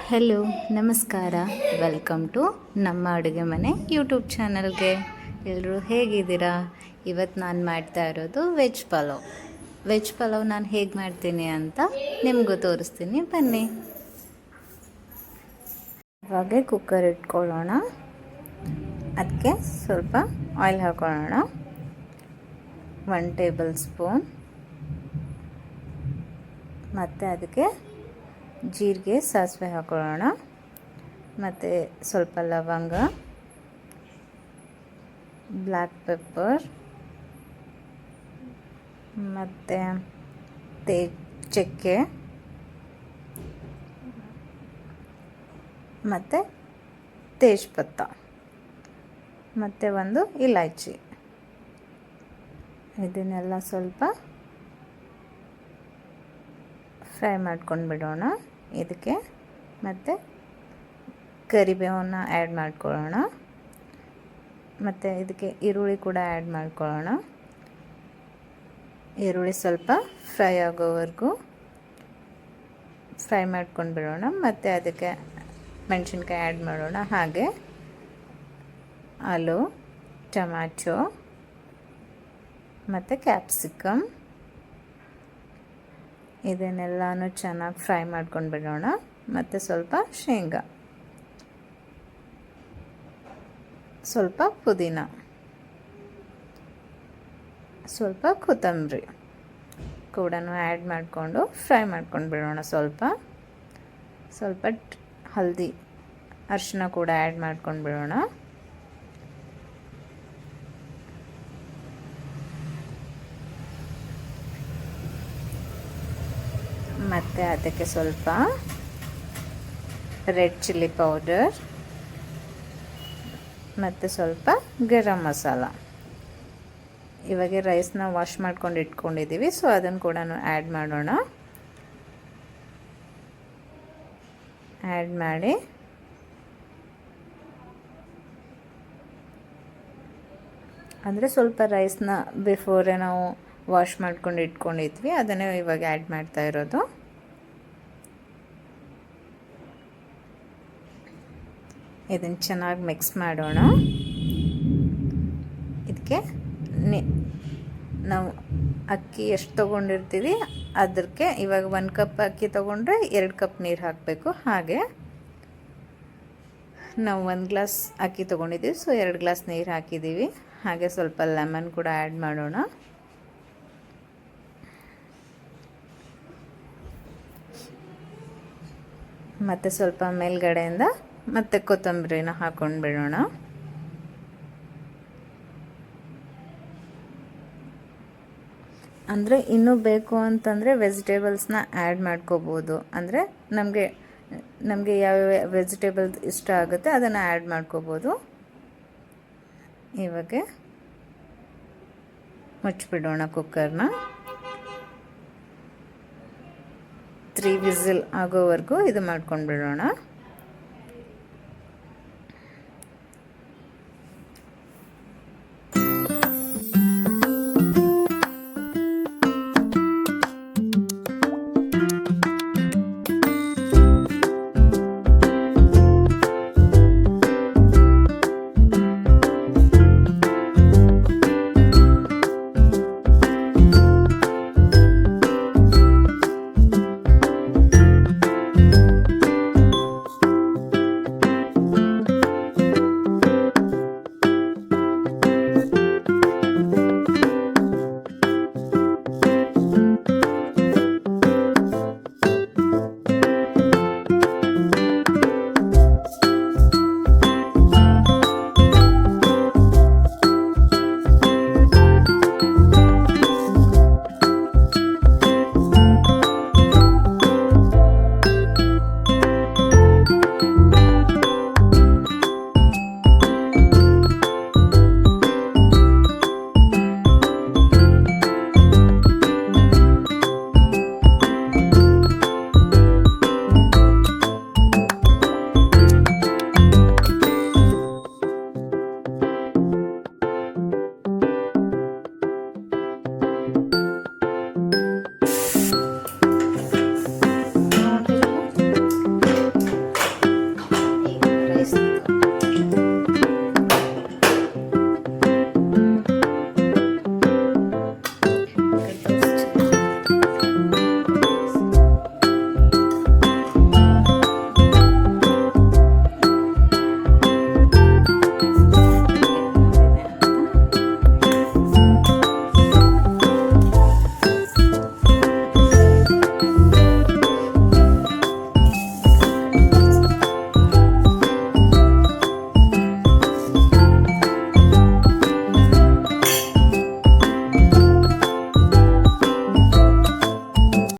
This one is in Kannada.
ಹೆಲೋ ನಮಸ್ಕಾರ. ವೆಲ್ಕಮ್ ಟು ನಮ್ಮ ಅಡುಗೆ ಮನೆ ಯೂಟ್ಯೂಬ್ ಚಾನಲ್ಗೆ. ಎಲ್ಲರೂ ಹೇಗಿದ್ದೀರಾ? ಇವತ್ತು ನಾನು ಮಾಡ್ತಾ ಇರೋದು ವೆಜ್ ಪಲಾವ್ ನಾನು ಹೇಗೆ ಮಾಡ್ತೀನಿ ಅಂತ ನಿಮಗೂ ತೋರಿಸ್ತೀನಿ, ಬನ್ನಿ. ಇವಾಗ ಕುಕ್ಕರ್ ಇಟ್ಕೊಳ್ಳೋಣ. ಅದಕ್ಕೆ ಸ್ವಲ್ಪ ಆಯಿಲ್ ಹಾಕೊಳ್ಳೋಣ. 1 ಟೇಬಲ್ ಸ್ಪೂನ್. ಮತ್ತು ಅದಕ್ಕೆ ಜೀರಿಗೆ, ಸಾಸಿವೆ ಹಾಕೊಳ್ಳೋಣ. ಮತ್ತು ಸ್ವಲ್ಪ ಲವಂಗ, ಬ್ಲ್ಯಾಕ್ ಪೆಪ್ಪರ್, ಮತ್ತು ಚಕ್ಕೆ, ಮತ್ತು ತೇಜ್ಪತ್ತ, ಮತ್ತು ಒಂದು ಇಲಾಚಿ. ಇದನ್ನೆಲ್ಲ ಸ್ವಲ್ಪ ಫ್ರೈ ಮಾಡ್ಕೊಂಡು ಬಿಡೋಣ. ಇದಕ್ಕೆ ಮತ್ತು ಕರಿಬೇವನ್ನ ಆ್ಯಡ್ ಮಾಡ್ಕೊಳ್ಳೋಣ. ಮತ್ತು ಇದಕ್ಕೆ ಈರುಳ್ಳಿ ಕೂಡ ಆ್ಯಡ್ ಮಾಡ್ಕೊಳ್ಳೋಣ. ಈರುಳ್ಳಿ ಸ್ವಲ್ಪ ಫ್ರೈ ಆಗೋವರೆಗೂ ಫ್ರೈ ಮಾಡ್ಕೊಂಡು ಬಿಡೋಣ. ಮತ್ತು ಅದಕ್ಕೆ ಮೆಣಸಿನ್ಕಾಯಿ ಆ್ಯಡ್ ಮಾಡೋಣ. ಹಾಗೆ ಆಲೂ, ಟೊಮ್ಯಾಟೊ ಮತ್ತು ಕ್ಯಾಪ್ಸಿಕಮ್ ಇದನ್ನೆಲ್ಲನೂ ಚೆನ್ನಾಗಿ ಫ್ರೈ ಮಾಡ್ಕೊಂಡು ಬಿಡೋಣ. ಮತ್ತು ಸ್ವಲ್ಪ ಶೇಂಗಾ, ಸ್ವಲ್ಪ ಪುದೀನ, ಸ್ವಲ್ಪ ಕೊತ್ತಂಬರಿ ಕೂಡ ಆ್ಯಡ್ ಮಾಡಿಕೊಂಡು ಫ್ರೈ ಮಾಡ್ಕೊಂಡು ಬಿಡೋಣ. ಸ್ವಲ್ಪ ಹಲ್ದಿ, ಅರಿಶಿನ ಕೂಡ ಆ್ಯಡ್ ಮಾಡ್ಕೊಂಡು ಬಿಡೋಣ. ಮತ್ತು ಅದಕ್ಕೆ ಸ್ವಲ್ಪ ರೆಡ್ ಚಿಲ್ಲಿ ಪೌಡರ್ ಮತ್ತು ಸ್ವಲ್ಪ ಗರಂ ಮಸಾಲ. ಇವಾಗ ರೈಸ್ನ ವಾಶ್ ಮಾಡ್ಕೊಂಡು ಇಟ್ಕೊಂಡಿದ್ದೀವಿ, ಸೊ ಅದನ್ನು ಕೂಡ ಆ್ಯಡ್ ಮಾಡೋಣ. ಆ್ಯಡ್ ಮಾಡಿ ಅಂದರೆ ಸ್ವಲ್ಪ ರೈಸ್ನ ಬಿಫೋರೇ ನಾವು ವಾಶ್ ಮಾಡ್ಕೊಂಡು ಇಟ್ಕೊಂಡಿದ್ವಿ, ಅದನ್ನೇ ಇವಾಗ ಆ್ಯಡ್ ಮಾಡ್ತಾ ಇರೋದು. ಇದನ್ನು ಚೆನ್ನಾಗಿ ಮಿಕ್ಸ್ ಮಾಡೋಣ. ಇದಕ್ಕೆ ನಾವು ಅಕ್ಕಿ ಎಷ್ಟು ತೊಗೊಂಡಿರ್ತೀವಿ ಅದಕ್ಕೆ ಇವಾಗ 1 ಕಪ್ ಅಕ್ಕಿ ತೊಗೊಂಡ್ರೆ 2 ಕಪ್ ನೀರು ಹಾಕಬೇಕು. ಹಾಗೆ ನಾವು 1 ಗ್ಲಾಸ್ ಅಕ್ಕಿ ತೊಗೊಂಡಿದ್ದೀವಿ, ಸೊ 2 ಗ್ಲಾಸ್ ನೀರು ಹಾಕಿದ್ದೀವಿ. ಹಾಗೆ ಸ್ವಲ್ಪ ಲೆಮನ್ ಕೂಡ ಆ್ಯಡ್ ಮಾಡೋಣ. ಮತ್ತು ಸ್ವಲ್ಪ ಮೇಲ್ಗಡೆಯಿಂದ ಮತ್ತು ಕೊತ್ತಂಬರಿನ ಹಾಕೊಂಡು ಬಿಡೋಣ. ಅಂದರೆ ಇನ್ನೂ ಬೇಕು ಅಂತಂದರೆ ವೆಜಿಟೇಬಲ್ಸ್ನ ಆ್ಯಡ್ ಮಾಡ್ಕೋಬೋದು. ಅಂದರೆ ನಮಗೆ ಯಾವ್ಯಾವ ವೆಜಿಟೇಬಲ್ಸ್ ಇಷ್ಟ ಆಗುತ್ತೆ ಅದನ್ನು ಆ್ಯಡ್ ಮಾಡ್ಕೋಬೋದು. ಇವಾಗ ಮುಚ್ಚಿಬಿಡೋಣ ಕುಕ್ಕರ್ನ. 3 ವಿಸಿಲ್ ಆಗೋವರೆಗೂ ಇದು ಮಾಡ್ಕೊಂಡು ಬಿಡೋಣ.